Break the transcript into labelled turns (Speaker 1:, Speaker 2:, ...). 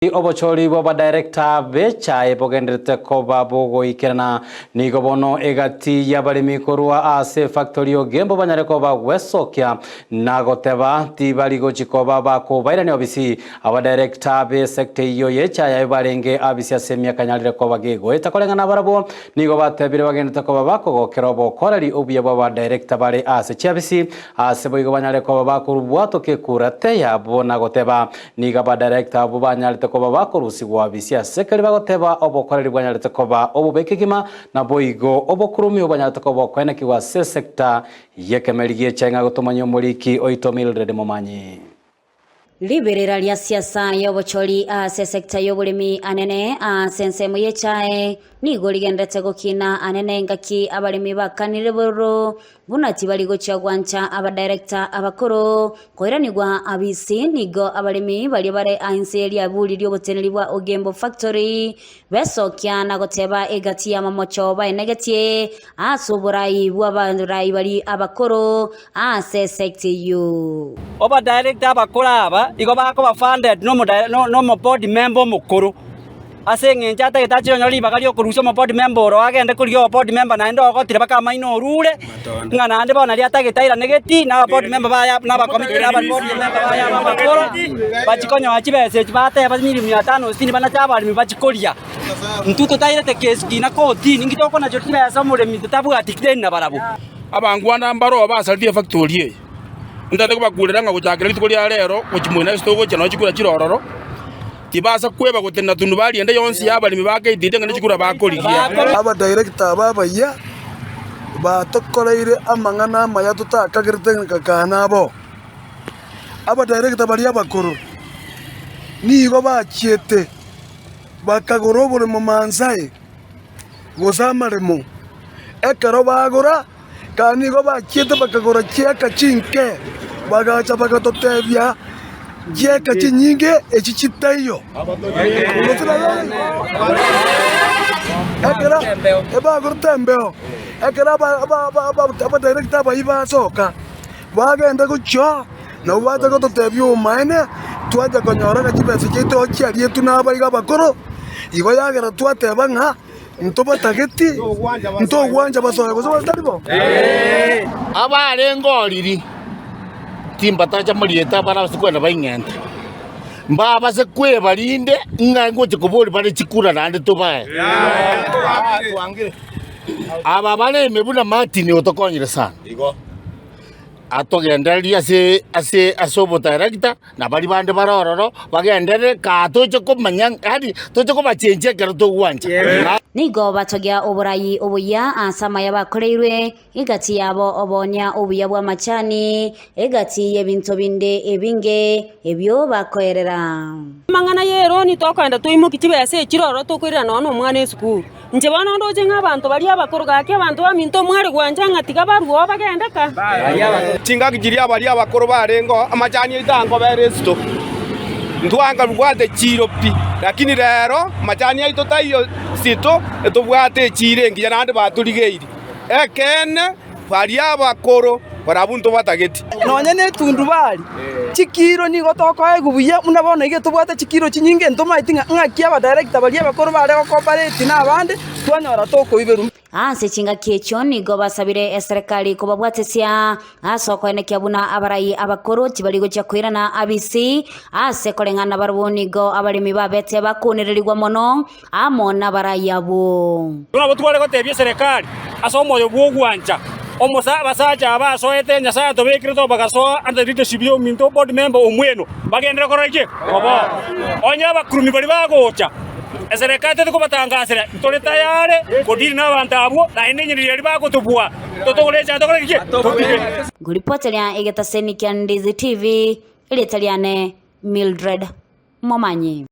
Speaker 1: Obochori baba director wachai bogenderete koba bogo ikerana nigobono egati yabalimi korua ase factory Ogembo banyare koba wesokya nagoteba tibaligo chikoba bako bairani obisi aba director be sector iyo yechai barenge abisi asemia kanyalire koba gego etakolengana barabo nigo batebire bagendete koba bako gokerobo korari obuye baba director bare ase chabisi ase boigo banyare koba bako rubwato ke kurate yabo nagoteba niga ba director abo banyare koba bakorusi gwabisia sekeri bagoteba obokoreri bwanyarete koba obubekigima na boigo obokurumi obanyarete koba kwene kiwa se sector yekemerigie chenga gutumanyo muliki oito Mildred Momanyi
Speaker 2: Liberera lya siasa y'obochori ase sector y'obulimi anene sense muyechae nigo ligendete gukina anene ngaki abalimi bakanire boro bunati baligo cyagwancha aba director abakoro koiranirwa abisi nigo abalimi bali bare ainseli abuliri oboteneri bwa Ogembo factory besokya nagoteba egati ya mamocho baenegetie asuburai bw'abandurai bali abakoro ase sector yo
Speaker 3: oba director abakora aba igo bako funded no board member mukuru asenge njata gitachiro nyori bagali okuruso mo board member ro agende kuri yo board member na ndo ogotire baka maino rule ngana ande bona ria tagitaira negeti na board member baya na ba committee na board member baya bakoro bachikonyo achibese chibate bazimiri 500 sini bana chaba mi bachikoria ntuto taira te keski na koti ningitoko na jotira ya samure mi tabu atikden na barabu
Speaker 4: abangwana mbaro basalvia factory ndate ko bakurera nga guchakira litukoria rero kuchimwena stogo chano chikura chirororo tibasa kweba gutena tundu bali ende yonsi yabalimi bake idide ngane chikura bakorigia
Speaker 5: aba director baba ya batokoreire amangana maya tutakagirite kakana bo aba director bali abakuru nigo bachiete bakagorobore mu manzai gozamaremo ekaro bagora kanigo bachiete bakagora chiaka chinke bagacha bakatotebya jeka chinyinge echichitayo ekera eba gortembeo ekera ba director ba iba soka bagenda gucho no bata gototebyo maene twaje konyora gachibese chito chiarie tunaba iga bakoro igo yagera twateba nga ntoba tageti nto gwanja basoya gozo bataribo
Speaker 4: abare ngoriri timbata cha murieta bara sikwenda baingenda mbaba se kwe barinde ngango chikobori bare chikura nande tobaye aba bale mebuna matini otokonyire sana igo atogenderia ase asobo director na bali bande barororo bagendere ka toche komanya hadi toche ko bachenje kero to gwanja
Speaker 2: nigo batogya oburayi obuya ansama yabakoreirwe igati yabo obonya obuya bwa machani egati yebinto binde ebinge ebyo bakoerera
Speaker 6: mangana yero ni tokwenda tuimuki tibese kiroro tokwirira nono omwana esukuru nje bana ndoje nk'abantu bali abakuru gake abantu baminto mwari gwanja ngatika baruo bagendeka
Speaker 7: tinga giria bali abakuru barengo amachani itango beresto ntwanga rwate chiro pi lakini rero machani aito tayo sito etobwate chire ngiya nande baturigeiri ekene bali abakuru barabunto batageti
Speaker 8: nonye ne tundu bali chikiro ni gotoko egubuye unabona ige tubwate chikiro chinyinge ntomaitinga ngakia aba director bali abakuru bare ko cooperate na abande twanyora toko iberu
Speaker 2: ase chinga kecho nigo basabire serikali kubabwatesia asoko enekia buna abarai abakuru tibaligo chakwirana abisi ase kolengana barubonigo abalimi babete bakuniririrwa mono amona barai abo
Speaker 3: tunabo twale gotebye serikali asomo yo bwogwanja omosa basacha abasoete nyasa to bekire to bagaso ande leadership yo minto board member omweno bagendera korake oba onya bakurumi bali bagocha eserikali tete kubatangasira tole tayare kodiri na bantabwo na enyenyeri yali bakotubwa totokolecha tokoreke
Speaker 2: guripotelia egetaseni kya Ndizi TV ile Italiane Mildred Momanyi.